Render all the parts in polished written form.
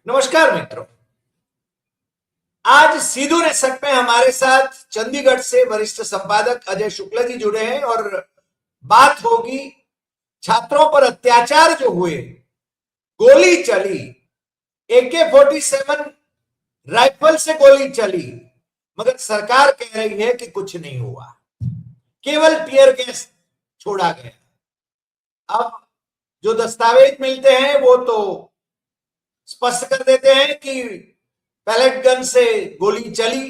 नमस्कार मित्रों। आज सीधू नेशन में हमारे साथ चंडीगढ़ से वरिष्ठ संपादक अजय शुक्ला जी जुड़े हैं और बात होगी छात्रों पर अत्याचार जो हुए, गोली चली, AK-47 राइफल से गोली चली, मगर सरकार कह रही है कि कुछ नहीं हुआ, केवल टीयर गैस छोड़ा गया। अब जो दस्तावेज मिलते हैं वो तो स्पष्ट कर देते हैं कि पैलेट गन से गोली चली।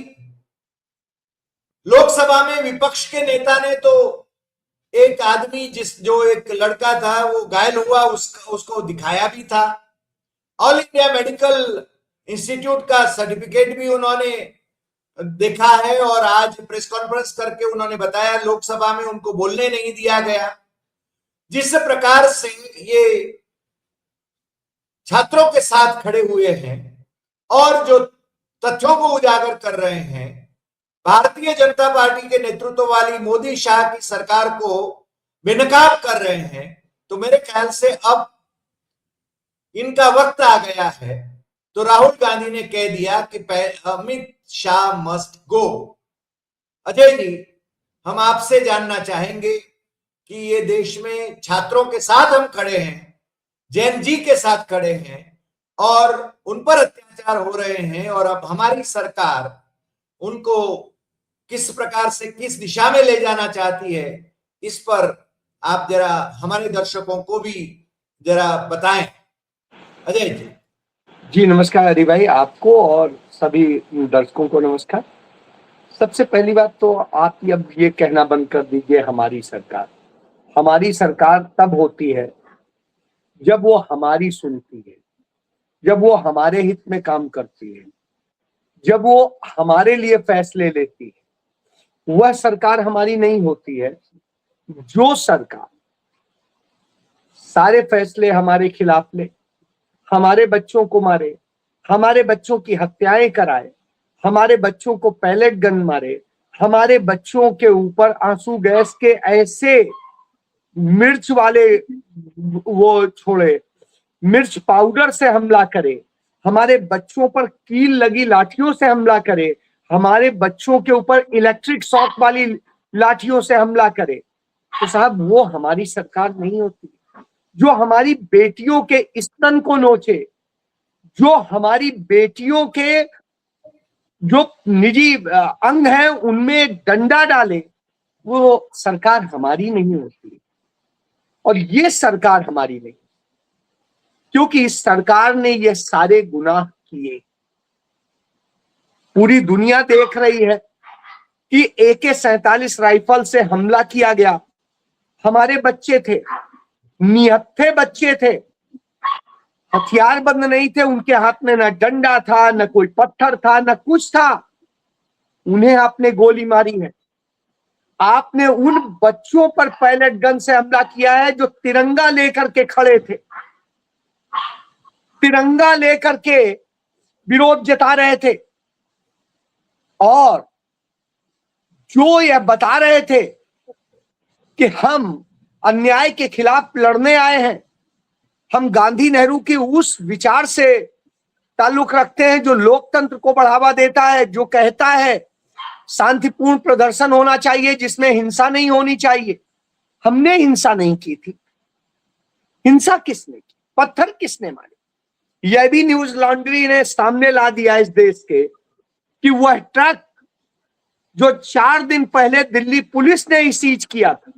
लोकसभा में विपक्ष के नेता ने तो एक आदमी जो एक लड़का था वो घायल हुआ, उसको दिखाया भी था। ऑल इंडिया मेडिकल इंस्टीट्यूट का सर्टिफिकेट भी उन्होंने देखा है और आज प्रेस कॉन्फ्रेंस करके उन्होंने बताया लोकसभा में उनको बोलने नहीं दिया गया। जिस प्रकार से ये छात्रों के साथ खड़े हुए हैं और जो तथ्यों को उजागर कर रहे हैं, भारतीय जनता पार्टी के नेतृत्व वाली मोदी शाह की सरकार को बेनकाब कर रहे हैं, तो मेरे ख्याल से अब इनका वक्त आ गया है। तो राहुल गांधी ने कह दिया कि अमित शाह मस्ट गो। अजय जी, हम आपसे जानना चाहेंगे कि ये देश में छात्रों के साथ हम खड़े हैं, जैन जी के साथ खड़े हैं और उन पर अत्याचार हो रहे हैं, और अब हमारी सरकार उनको किस प्रकार से किस दिशा में ले जाना चाहती है, इस पर आप जरा हमारे दर्शकों को भी जरा बताएं। अजय जी। जी नमस्कार हरि भाई, आपको और सभी दर्शकों को नमस्कार। सबसे पहली बात तो आप अब ये कहना बंद कर दीजिए हमारी सरकार। हमारी सरकार तब होती है जब वो हमारी सुनती है, जब वो हमारे हित में काम करती है, जब वो हमारे लिए फैसले लेती है। वह सरकार हमारी नहीं होती है जो सरकार सारे फैसले हमारे खिलाफ ले, हमारे बच्चों को मारे, हमारे बच्चों की हत्याएं कराए, हमारे बच्चों को पैलेट गन मारे, हमारे बच्चों के ऊपर आंसू गैस के ऐसे मिर्च वाले वो छोड़े, मिर्च पाउडर से हमला करे, हमारे बच्चों पर कील लगी लाठियों से हमला करे, हमारे बच्चों के ऊपर इलेक्ट्रिक शॉक वाली लाठियों से हमला करे, तो साहब वो हमारी सरकार नहीं होती। जो हमारी बेटियों के स्तन को नोचे, जो हमारी बेटियों के जो निजी अंग हैं उनमें डंडा डाले, वो सरकार हमारी नहीं होती। और ये सरकार हमारी नहीं, क्योंकि इस सरकार ने ये सारे गुनाह किए। पूरी दुनिया देख रही है कि AK-47 राइफल से हमला किया गया। हमारे बच्चे थे, निहत्थे बच्चे थे, हथियार बंद नहीं थे उनके हाथ में, ना डंडा था, ना कोई पत्थर था, ना कुछ था। उन्हें आपने गोली मारी है। आपने उन बच्चों पर पैलेट गन से हमला किया है जो तिरंगा लेकर के खड़े थे, तिरंगा लेकर के विरोध जता रहे थे और जो यह बता रहे थे कि हम अन्याय के खिलाफ लड़ने आए हैं, हम गांधी नेहरू की उस विचार से ताल्लुक रखते हैं जो लोकतंत्र को बढ़ावा देता है, जो कहता है शांतिपूर्ण प्रदर्शन होना चाहिए जिसमें हिंसा नहीं होनी चाहिए। हमने हिंसा नहीं की थी। हिंसा किसने की? पत्थर किसने मारे? यह भी न्यूज लॉन्ड्री ने सामने ला दिया इस देश के कि वह ट्रक जो 4 दिन पहले दिल्ली पुलिस ने सीज किया था,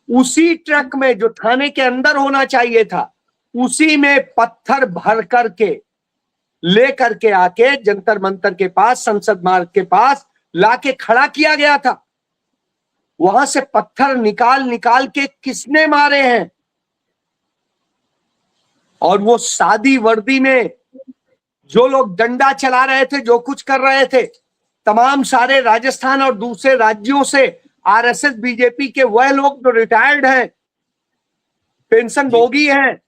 उसी ट्रक में जो थाने के अंदर होना चाहिए था, उसी में पत्थर भर करके लेकर के आके जंतर मंतर के पास, संसद मार्ग के पास लाके खड़ा किया गया था। वहां से पत्थर निकाल निकाल के किसने मारे हैं? और वो सादी वर्दी में जो लोग डंडा चला रहे थे, जो कुछ कर रहे थे, तमाम सारे राजस्थान और दूसरे राज्यों से RSS बीजेपी के वह लोग जो रिटायर्ड हैं, पेंशन भोगी हैं,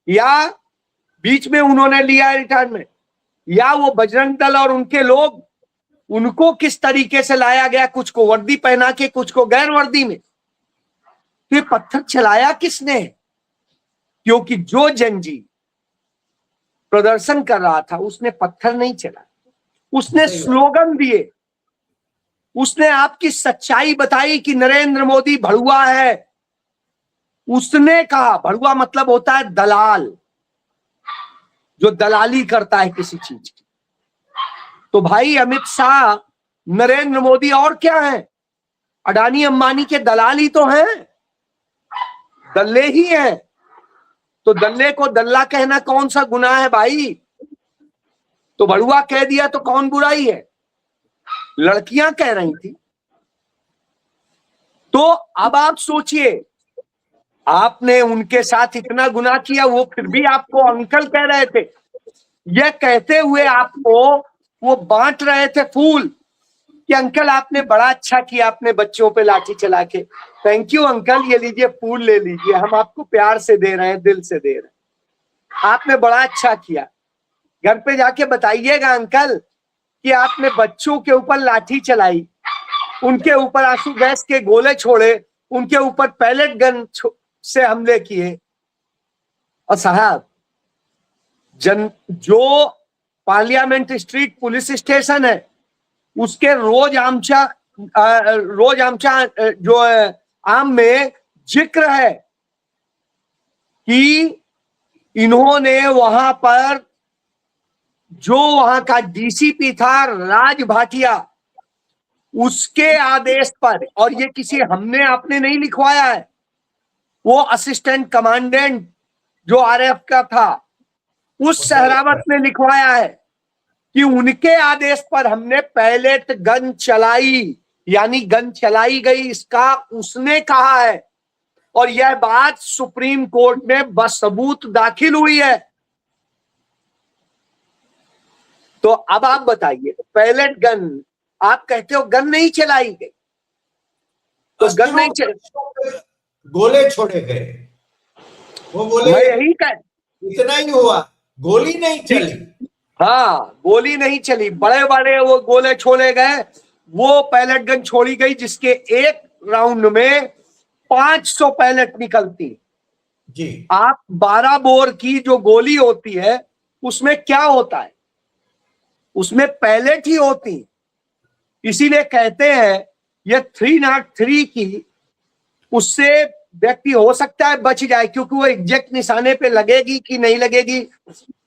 या बीच में उन्होंने लिया है रिटायरमेंट, या वो बजरंग दल और उनके लोग, उनको किस तरीके से लाया गया, कुछ को वर्दी पहना के, कुछ को गैर वर्दी में। तो ये पत्थर चलाया किसने? क्योंकि जो जंजीर प्रदर्शन कर रहा था, उसने पत्थर नहीं चला, उसने सही बात। स्लोगन दिए, उसने आपकी सच्चाई बताई कि नरेंद्र मोदी भड़ुआ है। उसने कहा, भड़ुआ मतलब होता है दलाल, जो दलाली करता है किसी चीज की। तो भाई अमित शाह, नरेंद्र मोदी और क्या है? अडानी अंबानी के दलाल ही तो हैं, दल्ले ही हैं। तो दल्ले को दल्ला कहना कौन सा गुनाह है भाई? तो भड़ुआ कह दिया तो कौन बुराई है? लड़कियां कह रही थी। तो अब आप सोचिए, आपने उनके साथ इतना गुनाह किया, वो फिर भी आपको अंकल कह रहे थे। यह कहते हुए आपको वो बांट रहे थे फूल कि अंकल आपने बड़ा अच्छा किया अपने बच्चों पे लाठी चला के। थैंक यू अंकल, ये लीजिए फूल ले लीजिए, हम आपको प्यार से दे रहे हैं, दिल से दे रहे हैं, आपने बड़ा अच्छा किया। घर पे जाके बताइएगा अंकल कि आपने बच्चों के ऊपर लाठी चलाई, उनके ऊपर आंसू गैस के गोले छोड़े, उनके ऊपर पैलेट गन से हमले किए। और साहब, जो पार्लियामेंट स्ट्रीट पुलिस स्टेशन है, उसके रोज आमचा जो है आम में जिक्र है कि इन्होंने वहां पर, जो वहां का डीसीपी था राज भाटिया, उसके आदेश पर, और ये किसी हमने आपने नहीं लिखवाया है, वो असिस्टेंट कमांडेंट जो आरएफ का था, उस सहरावत ने लिखवाया है कि उनके आदेश पर हमने पैलेट गन चलाई, यानी गन चलाई गई, इसका उसने कहा है। और यह बात सुप्रीम कोर्ट में बसबूत दाखिल हुई है। तो अब आप बताइए, पैलेट गन, आप कहते हो गन नहीं चलाई गई, तो गन नहीं चलाई, गोले छोड़े गए, वो बोले मैं यही कह, इतना ही हुआ, गोली नहीं चली। हाँ, गोली नहीं चली, बड़े बड़े वो गोले छोड़े गए, वो पैलेट गन छोड़ी गई जिसके एक राउंड में 500 पैलेट निकलती जी। आप 12 बोर की जो गोली होती है उसमें क्या होता है? उसमें पैलेट ही होती। इसीलिए कहते हैं ये 303 की, उससे व्यक्ति हो सकता है बच जाए, क्योंकि वो एग्जैक्ट निशाने पे लगेगी कि नहीं लगेगी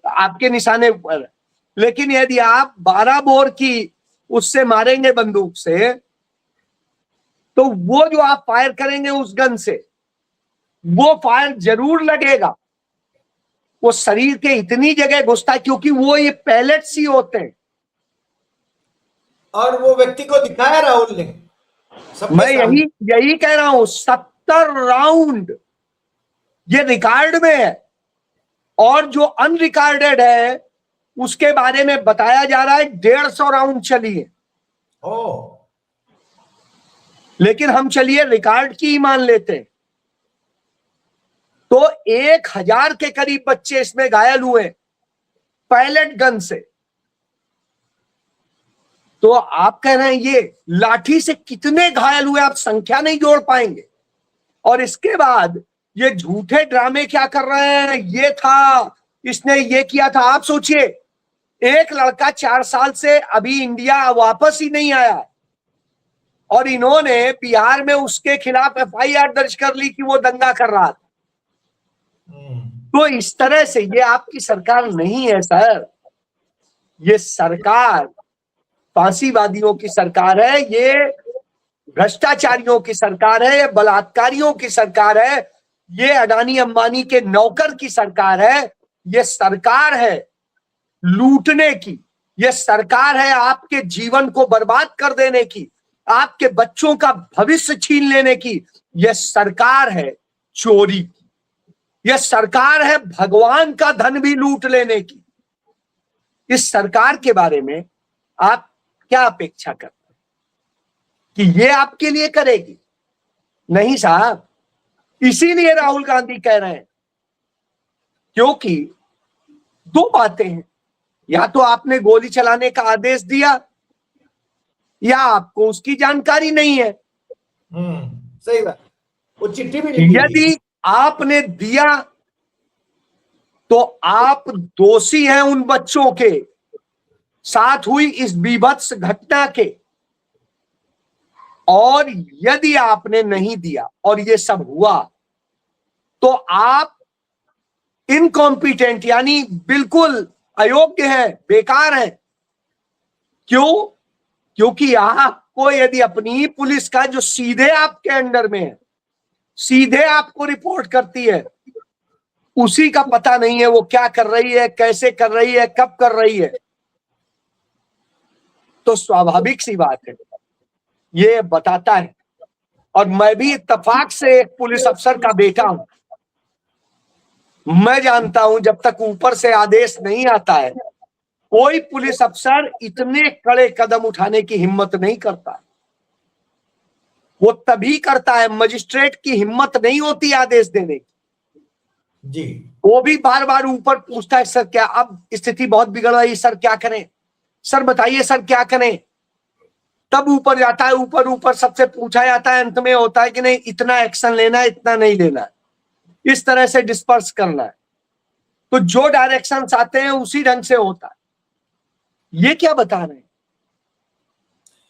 आपके निशाने पर। लेकिन यदि आप 12 बोर की उससे मारेंगे बंदूक से, तो वो जो आप फायर करेंगे उस गन से, वो फायर जरूर लगेगा, वो शरीर के इतनी जगह घुसता है, क्योंकि वो ये पैलेट्स ही होते हैं। और वो व्यक्ति को दिखाया राहुल ने, मैं यही कह रहा हूं, 70 राउंड ये रिकॉर्ड में है, और जो अनरिकॉर्डेड है उसके बारे में बताया जा रहा है 150 राउंड चली है। लेकिन हम चलिए रिकॉर्ड की ही मान लेते हैं, तो 1000 के करीब बच्चे इसमें घायल हुए पैलेट गन से। तो आप कह रहे हैं ये लाठी से कितने घायल हुए, आप संख्या नहीं जोड़ पाएंगे। और इसके बाद ये झूठे ड्रामे क्या कर रहे हैं, ये था, इसने ये किया था। आप सोचिए, एक लड़का 4 साल से अभी इंडिया वापस ही नहीं आया, और इन्होंने बिहार में उसके खिलाफ एफआईआर दर्ज कर ली कि वो दंगा कर रहा था। तो इस तरह से ये आपकी सरकार नहीं है सर, ये सरकार फांसीवादियों की सरकार है, ये भ्रष्टाचारियों की सरकार है, ये बलात्कारियों की सरकार है, ये अडानी अंबानी के नौकर की सरकार है, ये सरकार है लूटने की, ये सरकार है आपके जीवन को बर्बाद कर देने की, आपके बच्चों का भविष्य छीन लेने की, यह सरकार है चोरी की, यह सरकार है भगवान का धन भी लूट लेने की। इस सरकार के बारे में आप क्या अपेक्षा करते हैं कि ये आपके लिए करेगी? नहीं साहब, इसीलिए राहुल गांधी कह रहे हैं, क्योंकि 2 बातें हैं, या तो आपने गोली चलाने का आदेश दिया, या आपको उसकी जानकारी नहीं है। सही बात, वो चिट्ठी भी नहीं यदि आपने दिया तो आप दोषी हैं उन बच्चों के साथ हुई इस बीभत्स घटना के। और यदि आपने नहीं दिया और ये सब हुआ तो आप इनकॉम्पिटेंट यानी बिल्कुल अयोग्य है, बेकार है। क्यों? क्योंकि आपको यदि अपनी पुलिस का जो सीधे आपके अंडर में है, सीधे आपको रिपोर्ट करती है, उसी का पता नहीं है वो क्या कर रही है, कैसे कर रही है, कब कर रही है, तो स्वाभाविक सी बात है ये बताता है। और मैं भी इत्तेफाक से एक पुलिस अफसर का बेटा हूं। मैं जानता हूं जब तक ऊपर से आदेश नहीं आता है कोई पुलिस अफसर इतने कड़े कदम उठाने की हिम्मत नहीं करता। वो तभी करता है, मजिस्ट्रेट की हिम्मत नहीं होती आदेश देने की। जी, वो भी बार बार ऊपर पूछता है सर क्या, अब स्थिति बहुत बिगड़ रही, सर क्या करें, सर बताइए सर क्या करें। तब ऊपर जाता है, ऊपर ऊपर सबसे पूछा जाता है, अंत में होता है कि नहीं इतना एक्शन लेना है, इतना नहीं लेना है, इस तरह से डिस्पर्स करना है। तो जो डायरेक्शंस आते हैं उसी ढंग से होता है। ये क्या बता रहे हैं?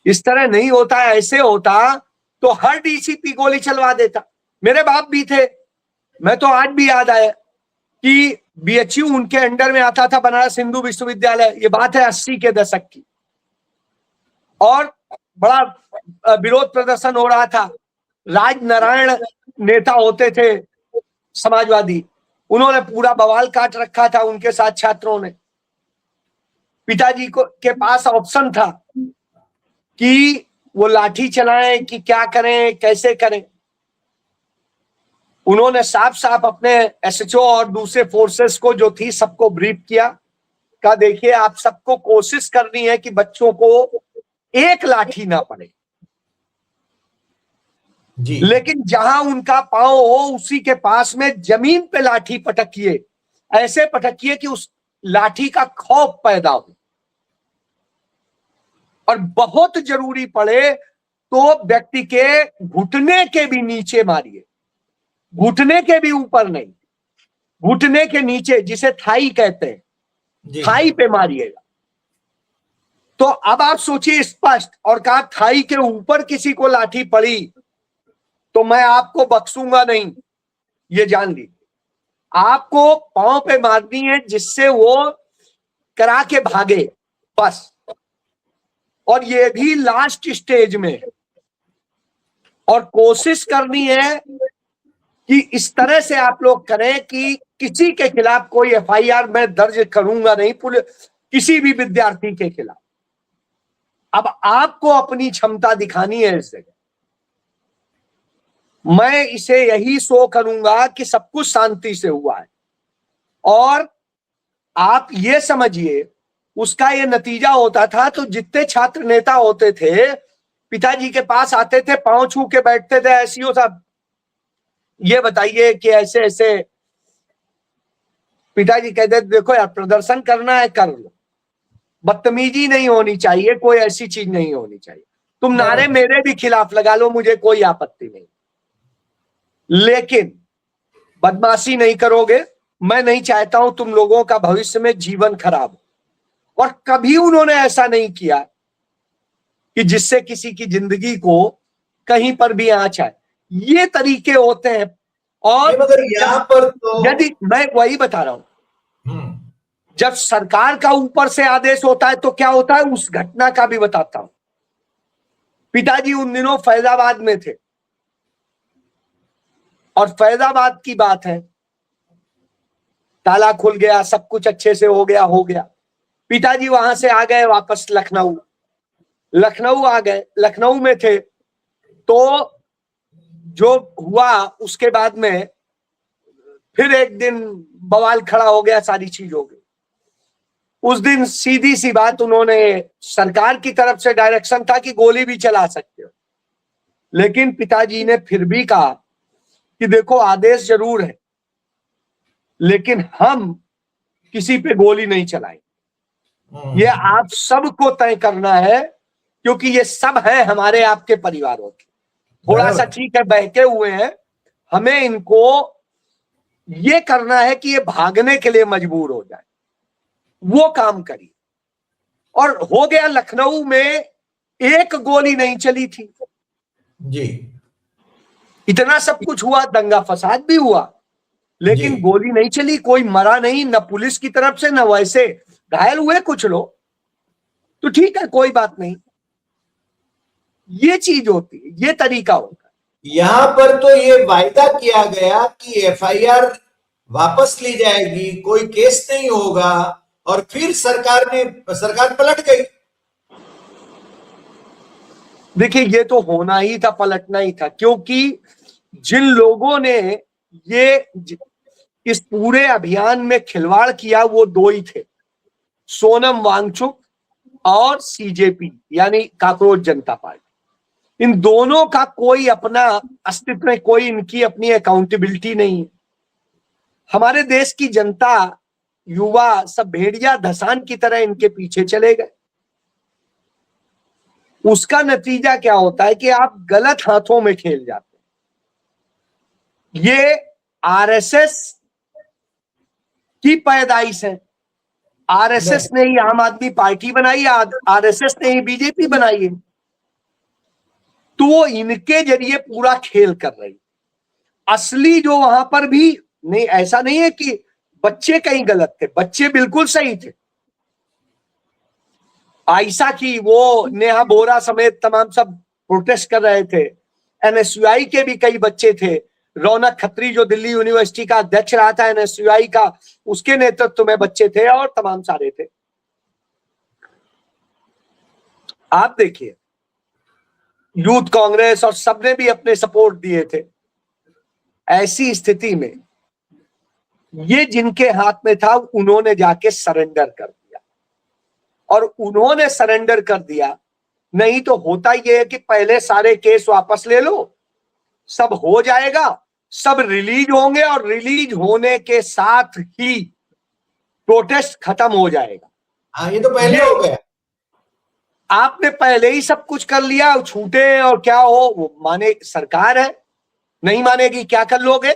इस तरह नहीं होता है। ऐसे होता तो हर डीसीपी गोली चलवा देता। मेरे बाप भी थे, मैं तो आज भी याद आया कि बीएचयू उनके अंडर में आता था, बनारस हिंदू विश्वविद्यालय। ये बात है 80 के दशक की, और बड़ा विरोध प्रदर्शन हो रहा था। राज नारायण नेता होते थे समाजवादी, उन्होंने पूरा बवाल काट रखा था उनके साथ छात्रों ने। पिताजी को के पास ऑप्शन था कि वो लाठी चलाएं कि क्या करें, कैसे करें। उन्होंने साफ साफ अपने एसएचओ और दूसरे फोर्सेस को जो थी सबको ब्रीफ किया, कहा देखिए आप सबको कोशिश करनी है कि बच्चों को एक लाठी ना पड़े, जी, लेकिन जहां उनका पांव हो उसी के पास में जमीन पे लाठी पटकिए, ऐसे पटकिए कि उस लाठी का खौफ पैदा हो, और बहुत जरूरी पड़े तो व्यक्ति के घुटने के भी नीचे मारिए, घुटने के भी ऊपर नहीं, घुटने के नीचे, जिसे थाई कहते हैं, जी, थाई पे मारिएगा। तो अब आप सोचिए स्पष्ट, और कहा थाई के ऊपर किसी को लाठी पड़ी तो मैं आपको बख्शूंगा नहीं, ये जान लीजिए। आपको पांव पे मारनी है जिससे वो करा के भागे, बस। और ये भी लास्ट स्टेज में, और कोशिश करनी है कि इस तरह से आप लोग करें कि किसी के खिलाफ कोई एफआईआर मैं दर्ज करूंगा नहीं, किसी भी विद्यार्थी के खिलाफ। अब आपको अपनी क्षमता दिखानी है इस जगह। मैं इसे यही शो करूंगा कि सब कुछ शांति से हुआ है, और आप ये समझिए उसका ये नतीजा होता था। तो जितने छात्र नेता होते थे पिताजी के पास आते थे, पांव छू के बैठते थे, एसईओ साहब ये बताइए कि ऐसे ऐसे। पिताजी कहते देखो यार प्रदर्शन करना है कर लो, बदतमीजी नहीं होनी चाहिए, कोई ऐसी चीज नहीं होनी चाहिए। तुम नारे मेरे भी खिलाफ लगा लो, मुझे कोई आपत्ति नहीं, लेकिन बदमाशी नहीं करोगे। मैं नहीं चाहता हूं तुम लोगों का भविष्य में जीवन खराब हो। और कभी उन्होंने ऐसा नहीं किया कि जिससे किसी की जिंदगी को कहीं पर भी आंच आए। ये तरीके होते हैं। और मगर यहाँ पर तो यदि मैं वही बता रहा हूं, जब सरकार का ऊपर से आदेश होता है तो क्या होता है, उस घटना का भी बताता हूं। पिताजी उन दिनों फैजाबाद में थे, और फैजाबाद की बात है, ताला खुल गया, सब कुछ अच्छे से हो गया। पिताजी वहां से आ गए वापस लखनऊ आ गए। लखनऊ में थे तो जो हुआ उसके बाद में फिर एक दिन बवाल खड़ा हो गया, सारी चीज हो गई। उस दिन सीधी सी बात, उन्होंने सरकार की तरफ से डायरेक्शन था कि गोली भी चला सकते हो, लेकिन पिताजी ने फिर भी कहा कि देखो आदेश जरूर है लेकिन हम किसी पे गोली नहीं चलाएंगे, ये आप सबको तय करना है, क्योंकि ये सब है हमारे आपके परिवारों के। थोड़ा सा ठीक है बहके हुए हैं, हमें इनको ये करना है कि ये भागने के लिए मजबूर हो जाए, वो काम करिए। और हो गया, लखनऊ में एक गोली नहीं चली थी, जी इतना सब कुछ हुआ, दंगा फसाद भी हुआ, लेकिन जी। गोली नहीं चली, कोई मरा नहीं, न पुलिस की तरफ से न वैसे, घायल हुए कुछ लोग, तो ठीक है, कोई बात नहीं। ये चीज होती है, ये तरीका होता है। यहां पर तो ये वायदा किया गया कि एफआईआर वापस ली जाएगी, कोई केस नहीं होगा, और फिर सरकार पलट गई। देखिए, ये तो होना ही था, पलटना ही था, क्योंकि जिन लोगों ने इस पूरे अभियान में खिलवाड़ किया वो दो ही थे, सोनम वांगचुक और सीजेपी यानी काकरोच जनता पार्टी। इन दोनों का कोई अपना अस्तित्व नहीं, कोई इनकी अपनी अकाउंटेबिलिटी नहीं है। हमारे देश की जनता, युवा सब भेड़िया धसान की तरह इनके पीछे चले गए। उसका नतीजा क्या होता है कि आप गलत हाथों में खेल जाते हैं। ये आरएसएस की पैदाइश है, आरएसएस ने ही आम आदमी पार्टी बनाई, आरएसएस ने ही बीजेपी बनाई है, तो वो इनके जरिए पूरा खेल कर रही। असली जो वहां पर भी नहीं, ऐसा नहीं है कि बच्चे कहीं गलत थे, बच्चे बिल्कुल सही थे। आयशा की, वो नेहा बोरा समेत तमाम सब प्रोटेस्ट कर रहे थे। एनएसयूआई के भी कई बच्चे थे। रौनक खत्री जो दिल्ली यूनिवर्सिटी का अध्यक्ष रहा था एनएसयूआई का, उसके नेतृत्व में बच्चे थे और तमाम सारे थे। आप देखिए, यूथ कांग्रेस और सबने भी अपने सपोर्ट दिए थे। ऐसी स्थिति में ये जिनके हाथ में था उन्होंने जाके सरेंडर कर दिया, और उन्होंने सरेंडर कर दिया। नहीं तो होता ये है कि पहले सारे केस वापस ले लो, सब हो जाएगा, सब रिलीज होंगे, और रिलीज होने के साथ ही प्रोटेस्ट खत्म हो जाएगा। हाँ, ये तो पहले हो गया। आपने पहले ही सब कुछ कर लिया, छूटे और क्या हो, वो माने सरकार है, नहीं मानेगी, क्या कर लोगे?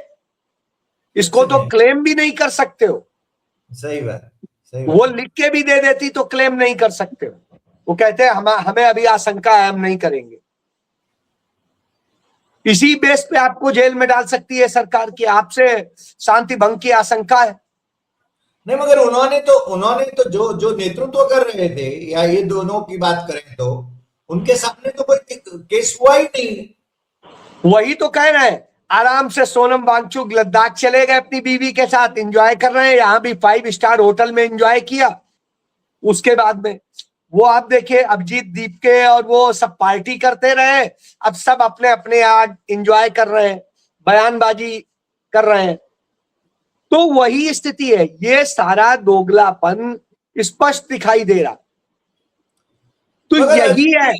इसको तो क्लेम भी नहीं कर सकते हो। सही बात, सही वो बात। लिख के भी दे देती तो क्लेम नहीं कर सकते हो। वो कहते हैं हमें अभी आशंका है, हम नहीं करेंगे। इसी बेस पे आपको जेल में डाल सकती है सरकार की आपसे शांति भंग की आशंका है। नहीं, मगर उन्होंने तो जो जो नेतृत्व कर रहे थे, या ये दोनों की बात करें तो उनके सामने तो कोई केस हुआ ही नहीं। वही तो कह रहे हैं, आराम से सोनम वांगचुक लद्दाख चले गए अपनी बीवी के साथ, एंजॉय कर रहे हैं, यहां भी 5 स्टार होटल में एंजॉय किया। उसके बाद में वो आप देखिए अभिजीत दीपके और वो सब पार्टी करते रहे, अब सब अपने अपने यहाँ एंजॉय कर रहे हैं, बयानबाजी कर रहे हैं। तो वही स्थिति है, ये सारा दोगलापन स्पष्ट दिखाई दे रहा। तो यही है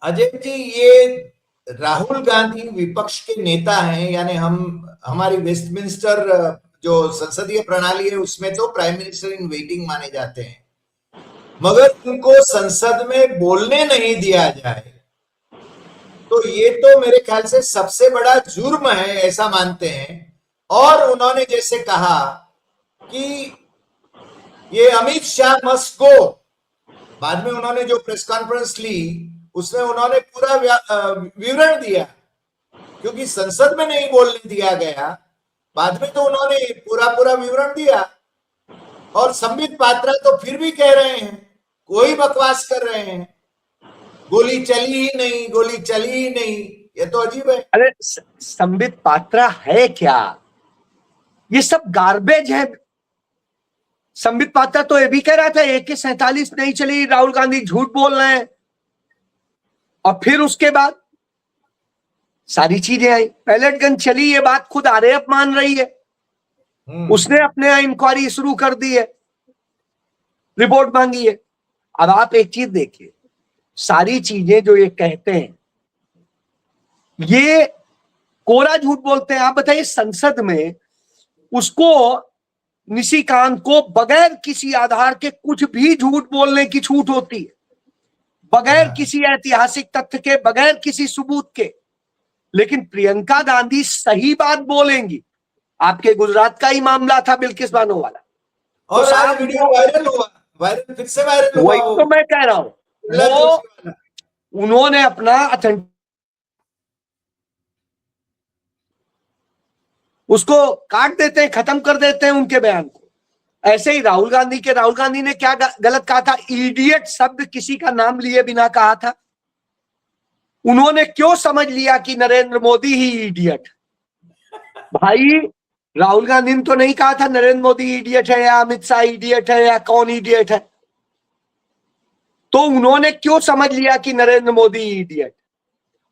अजय जी, ये राहुल गांधी विपक्ष के नेता हैं, यानी हमारी वेस्टमिंस्टर जो संसदीय प्रणाली है उसमें तो प्राइम मिनिस्टर इन वेटिंग माने जाते हैं, मगर उनको संसद में बोलने नहीं दिया जाए तो ये तो मेरे ख्याल से सबसे बड़ा जुर्म है, ऐसा मानते हैं। और उन्होंने जैसे कहा कि ये अमित शाह मस्ट गो, बाद में उन्होंने जो प्रेस कॉन्फ्रेंस ली उसमें उन्होंने पूरा विवरण दिया, क्योंकि संसद में नहीं बोलने दिया गया। बाद में तो उन्होंने पूरा विवरण दिया। और संबित पात्रा तो फिर भी कह रहे हैं, कोई बकवास कर रहे हैं, गोली चली ही नहीं, गोली चली ही नहीं। ये तो अजीब है। अरे संबित पात्रा है क्या? ये सब गार्बेज है। संबित पात्रा तो ये भी कह रहा था AK-47 नहीं चली, राहुल गांधी झूठ बोल रहे हैं। और फिर उसके बाद सारी चीजें आई, पैलेट गन चली, ये बात खुद आरएएफ मान रही है। उसने अपने यहां इंक्वायरी शुरू कर दी है, रिपोर्ट मांगी है। अब आप एक चीज देखिए, सारी चीजें जो ये कहते हैं ये कोरा झूठ बोलते हैं। आप बताइए, संसद में उसको, निशिकांत को बगैर किसी आधार के कुछ भी झूठ बोलने की छूट होती है, बगैर किसी ऐतिहासिक तथ्य के, बगैर किसी सबूत के। लेकिन प्रियंका गांधी सही बात बोलेंगी, आपके गुजरात का ही मामला था बिल्किस बानो वाला। और तो आज साहब वीडियो वायरल हुआ, वायरल फिर से वायरल हुआ, वही तो मैं कह रहा हूं, प्रहलाद वो जोशी वाला। उन्होंने अपना उसको काट देते हैं, खत्म कर देते हैं उनके बयान को। ऐसे ही राहुल गांधी ने क्या गलत कहा था? इडियट शब्द किसी का नाम लिए बिना कहा था। उन्होंने क्यों समझ लिया कि नरेंद्र मोदी ही इडियट? भाई राहुल गांधी ने तो नहीं कहा था नरेंद्र मोदी इडियट है या अमित शाह इडियट है या कौन इडियट है। तो उन्होंने क्यों समझ लिया कि नरेंद्र मोदी इडियट?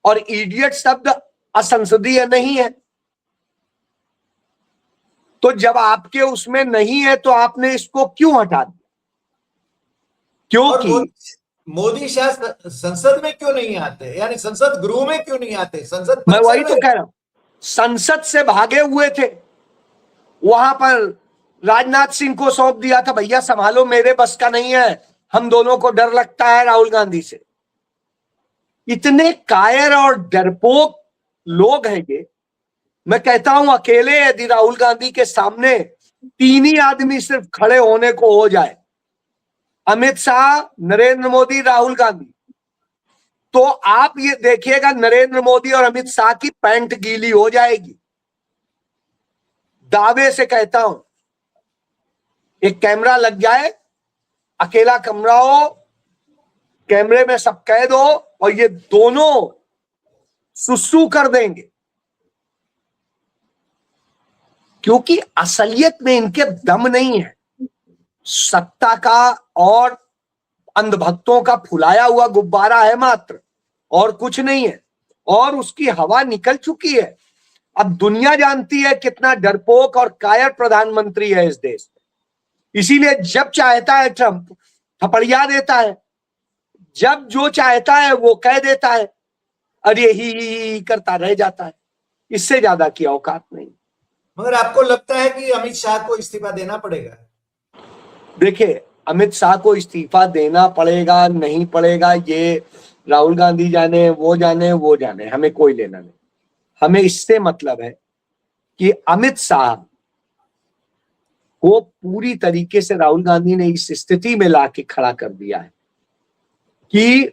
और इडियट शब्द असंसदीय नहीं है। तो जब आपके उसमें नहीं है तो आपने इसको क्यों हटा दिया? और क्योंकि मोदी शाह संसद में क्यों नहीं आते, यानी संसद गृह में क्यों नहीं आते, संसद मैं वही परिसर तो में? कह रहा हूं, संसद से भागे हुए थे, वहां पर राजनाथ सिंह को सौंप दिया था, भैया संभालो मेरे बस का नहीं है, हम दोनों को डर लगता है राहुल गांधी से। इतने कायर और डरपोक लोग हैं ये। मैं कहता हूं अकेले यदि राहुल गांधी के सामने 3 ही आदमी सिर्फ खड़े होने को हो जाए, अमित शाह, नरेंद्र मोदी, राहुल गांधी, तो आप ये देखिएगा नरेंद्र मोदी और अमित शाह की पैंट गीली हो जाएगी। दावे से कहता हूं, एक कैमरा लग जाए, अकेला कमरा हो, कैमरे में सब कैद हो और ये दोनों सुसु कर देंगे, क्योंकि असलियत में इनके दम नहीं है। सत्ता का और अंधभक्तों का फुलाया हुआ गुब्बारा है मात्र, और कुछ नहीं है। और उसकी हवा निकल चुकी है। अब दुनिया जानती है कितना डरपोक और कायर प्रधानमंत्री है इस देश में। इसीलिए जब चाहता है ट्रंप थपड़िया देता है, जब जो चाहता है वो कह देता है, अरे ही करता रह जाता है। इससे ज्यादा की औकात नहीं। मगर आपको लगता है कि अमित शाह को इस्तीफा देना पड़ेगा? देखिए, अमित शाह को इस्तीफा देना पड़ेगा नहीं पड़ेगा ये राहुल गांधी जाने, वो जाने, हमें कोई लेना नहीं। हमें इससे मतलब है कि अमित शाह को पूरी तरीके से राहुल गांधी ने इस स्थिति में लाके खड़ा कर दिया है कि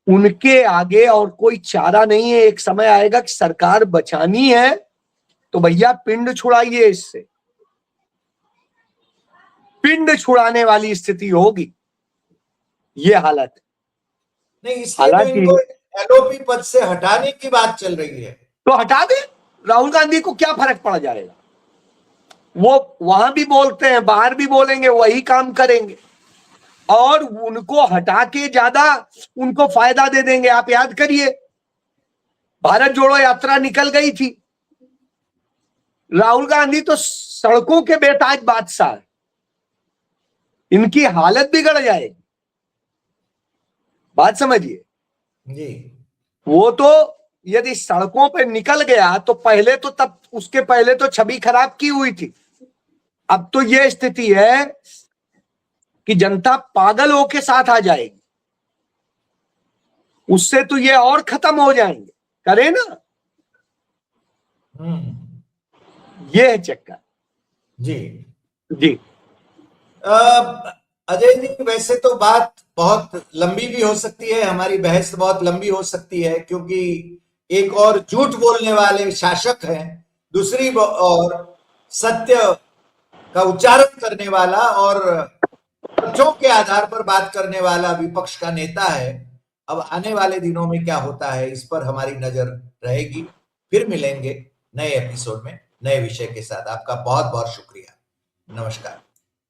उनके आगे और कोई चारा नहीं है। एक समय आएगा कि सरकार बचानी है तो भैया पिंड छुड़ाइए, इससे पिंड छुड़ाने वाली स्थिति होगी। ये हालत नहीं, इसलिए तो हालांकि इनको एलओपी पद से हटाने की बात चल रही है। तो हटा दे, राहुल गांधी को क्या फर्क पड़ जाएगा? वो वहां भी बोलते हैं, बाहर भी बोलेंगे, वही काम करेंगे और उनको हटा के ज्यादा उनको फायदा दे देंगे। आप याद करिए, भारत जोड़ो यात्रा निकल गई थी, राहुल गांधी तो सड़कों के बेताज बादशाह, इनकी हालत बिगड़ जाएगी। बात समझिए जी। वो तो यदि सड़कों पे निकल गया तो पहले तो, तब उसके पहले तो छवि खराब की हुई थी। अब तो यह स्थिति है कि जनता पागल होके साथ आ जाएगी, उससे तो ये और खत्म हो जाएंगे। करे ना, ये है चक्कर। जी जी अजय जी, वैसे तो बात बहुत लंबी भी हो सकती है, हमारी बहस बहुत लंबी हो सकती है, क्योंकि एक और झूठ बोलने वाले शासक हैं, दूसरी और सत्य का उच्चारण करने वाला और तथ्यों के आधार पर बात करने वाला विपक्ष का नेता है। अब आने वाले दिनों में क्या होता है इस पर हमारी नजर रहेगी। फिर मिलेंगे नए एपिसोड में नए विषय के साथ। आपका बहुत बहुत शुक्रिया। नमस्कार।